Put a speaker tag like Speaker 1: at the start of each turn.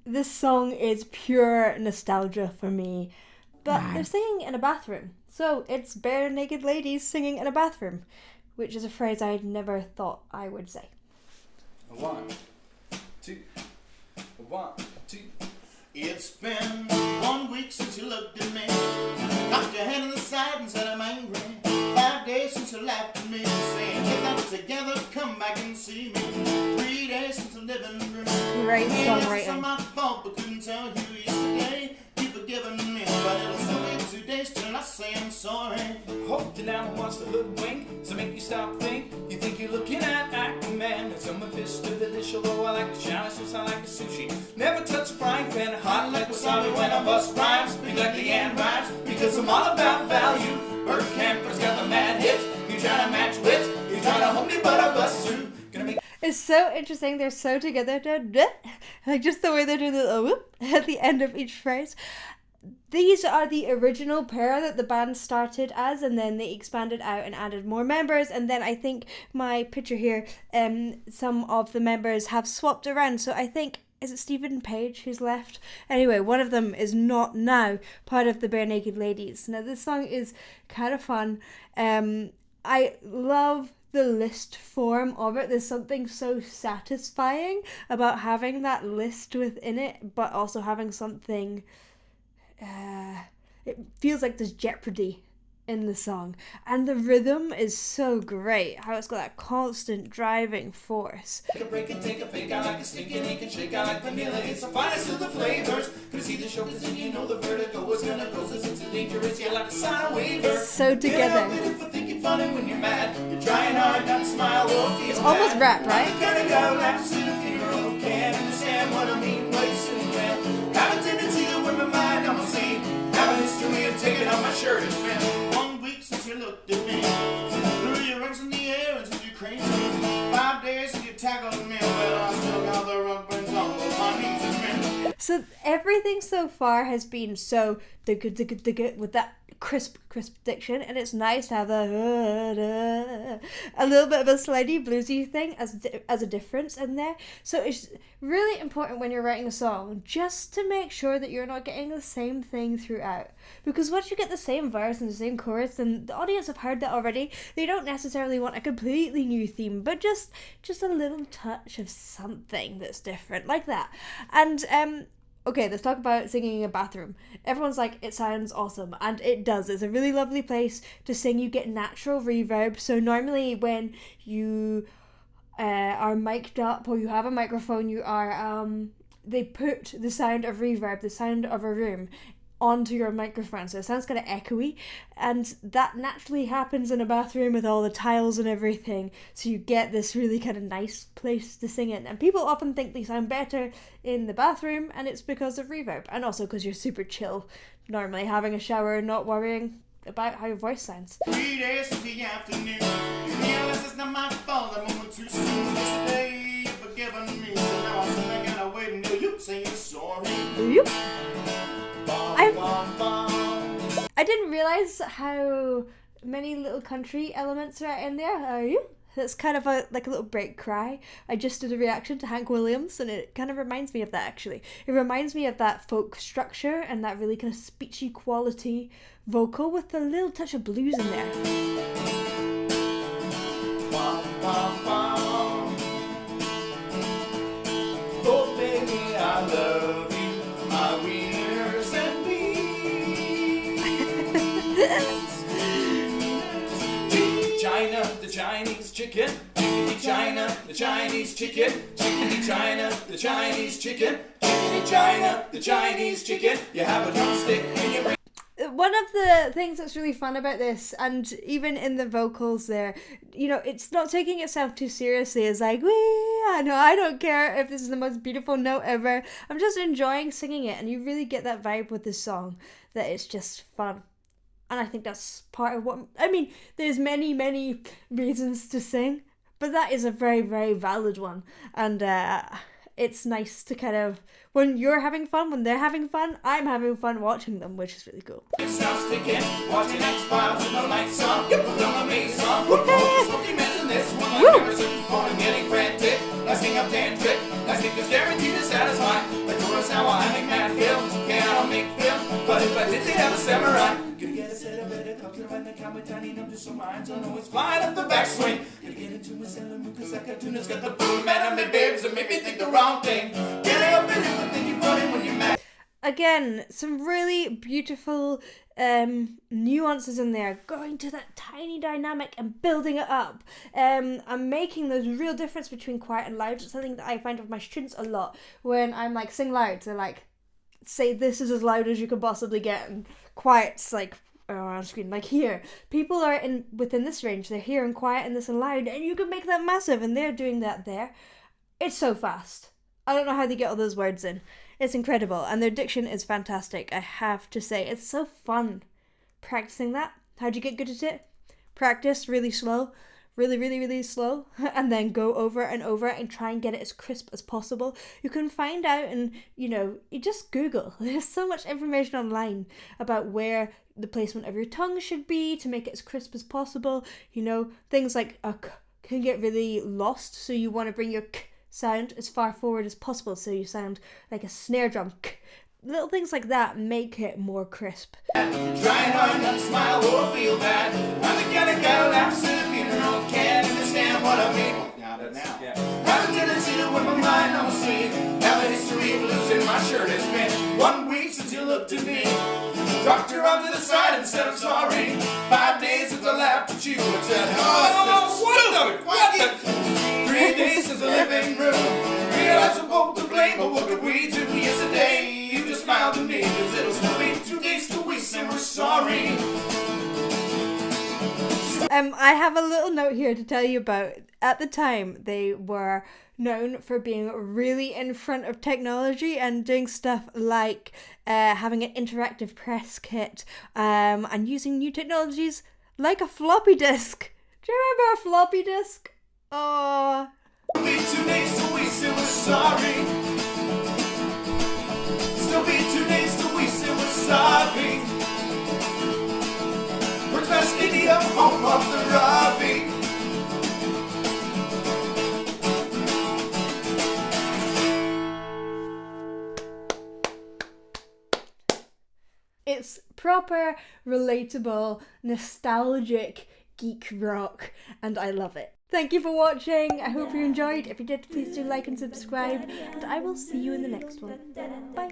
Speaker 1: this song is pure nostalgia for me. But they're singing in a bathroom. So it's Barenaked Ladies singing in a bathroom, which is a phrase I never thought I would say.
Speaker 2: 1, 2, 1, 2. It's been 1 week since you looked at me. Knocked your hand on the side and said I'm angry. 5 days since you laughed at me, saying get that together, come back and see me. 3 days since the living room.
Speaker 1: Great songwriting.
Speaker 2: It's my fault, but couldn't tell you yesterday. You've forgiven me, but it'll still be 2 days till I say I'm sorry.
Speaker 3: Hope the now wants to hoodwink, so make you stop think. You think you're looking at acting man, and someone fish to the dish, although I like the challenge since I like the sushi. Never touch a frying pan, hot like wasabi when I bust rhymes. Big like the and rhymes, because I'm all about value. Bert Camper's got the mad hits. You trying to match wits, you trying to hold me, but I bust through. Gonna make.
Speaker 1: It's so interesting. They're so together. Like just the way they're doing the whoop at the end of each phrase. These are the original pair that the band started as, and then they expanded out and added more members. And then I think my picture here, some of the members have swapped around. So I think, is it Stephen Page who's left? Anyway, one of them is not now part of the Barenaked Ladies. Now this song is kind of fun. I love the list form of it. There's something so satisfying about having that list within it, but also having something it feels like there's jeopardy in the song, and the rhythm is so great, how it's got that constant driving force.
Speaker 3: Take a break and take a fake, I like a stinking ink and shake, I like vanilla, it's the finest of the flavors. Could see the show, cause then you know the vertigo was gonna go, since it's dangerous, you like to sign a waiver.
Speaker 1: It's so together.
Speaker 3: For thinking funny when you're mad, you're trying hard not to smile or feel
Speaker 1: it's almost rap, right?
Speaker 3: I'm gonna go laugh in the funeral, can't understand what I mean, what you saying, well, have a tendency to win my mind, I'm gonna see, have a history of taking off my shirt, it's been
Speaker 2: 1 week since you looked at me. Threw your arms in the air until you crazy. 5 days since you tackled me, but I still got the rug burns on my knees. It's been.
Speaker 1: So everything so far has been so with that crisp diction, and it's nice to have a little bit of a slidey bluesy thing as a difference in there. So it's really important when you're writing a song just to make sure that you're not getting the same thing throughout, because once you get the same verse and the same chorus, and the audience have heard that already, they don't necessarily want a completely new theme, but just a little touch of something that's different like that. And okay, let's talk about singing in a bathroom. Everyone's like, it sounds awesome, and it does. It's a really lovely place to sing. You get natural reverb. So normally when you are mic'd up or you have a microphone, you are they put the sound of reverb, the sound of a room, onto your microphone, so it sounds kind of echoey, and that naturally happens in a bathroom with all the tiles and everything, so you get this really kind of nice place to sing in, and people often think they sound better in the bathroom, and it's because of reverb, and also because you're super chill normally, having a shower and not worrying about how your voice sounds.
Speaker 2: 3 days since the afternoon. You realize it's not my fault, I'm moving too soon. Yesterday you've forgiven me, so now I'm sitting there gotta wait until you say you're sorry.
Speaker 1: Yep. I didn't realise how many little country elements are in there. Are you? It's kind of like a little break cry. I just did a reaction to Hank Williams, and it kind of reminds me of that, actually. It reminds me of that folk structure and that really kind of speechy quality vocal with a little touch of blues in there.
Speaker 3: Oh baby, I love you, my wieners and beans. China, the Chinese chicken. Chickadee China, the Chinese chicken. Chickadee China, the Chinese chicken. Chickadee China, the Chinese chicken. You have a drumstick in your brain.
Speaker 1: One of the things that's really fun about this, and even in the vocals there, you know, it's not taking itself too seriously. It's like, I don't care if this is the most beautiful note ever. I'm just enjoying singing it, and you really get that vibe with this song, that it's just fun. And I think that's part of what, I mean, there's many, many reasons to sing, but that is a very, very valid one. And it's nice to kind of, when you're having fun, when they're having fun, I'm having fun watching them, which is really cool.
Speaker 3: Watching X-Files with the lights on. You put on the maze on. Smoky mention this one like Emerson. I'm getting frantic. Last thing I'm tantric. Last thing is guaranteed to satisfy. The chorus now got my tiny numbers, so mine's on always flying up the backswing. Gotta get into my Sailor Moon, cause that cartoon has got the boom man on me, babes, and make me think the wrong thing. Get up and do the thing you're funny when you're mad.
Speaker 1: Again, some really beautiful nuances in there, going to that tiny dynamic and building it up. I'm making those real difference between quiet and loud. It's something that I find with my students a lot. When I'm like, sing loud, they're like, say this is as loud as you can possibly get, and quiet's like on screen, like here. People are within this range, they're here and quiet and this and loud, and you can make that massive, and they're doing that there. It's so fast. I don't know how they get all those words in. It's incredible, and their diction is fantastic, I have to say. It's so fun practicing that. How'd you get good at it? Practice really slow, really slow, and then go over and over and try and get it as crisp as possible. You can find out, and you just Google. There's so much information online about where the placement of your tongue should be to make it as crisp as possible. Things like a k can get really lost, so you want to bring your k sound as far forward as possible, so you sound like a snare drum. Little things like that make it more crisp.
Speaker 3: Trying hard not to smile or feel bad. I'm the kind of guy who laughs at a funeral, can't understand what I mean. Have a tendency to whip my mind on my sleeve. Now the history of losing my shirt has been 1 week since you looked at me. Dropped your arm to the side and said I'm sorry. 5 days since I laughed at you and said, oh, what the 3 days since the living room. Realized we're both to blame, but what could we do yesterday? You just smiled at me, cause it'll still be 2 days till we say we're sorry.
Speaker 1: I have a little note here to tell you about. At the time, they were known for being really in front of technology and doing stuff like having an interactive press kit and using new technologies like a floppy disk. Do you remember a floppy disk? Oh.
Speaker 3: It'll be 2 days till we say we're sorry. Still be 2 days till we say we're sorry. We're best idiom home of the Robbie.
Speaker 1: It's proper, relatable, nostalgic geek rock, and I love it. Thank you for watching. I hope you enjoyed. If you did, please do like and subscribe, and I will see you in the next one. Bye.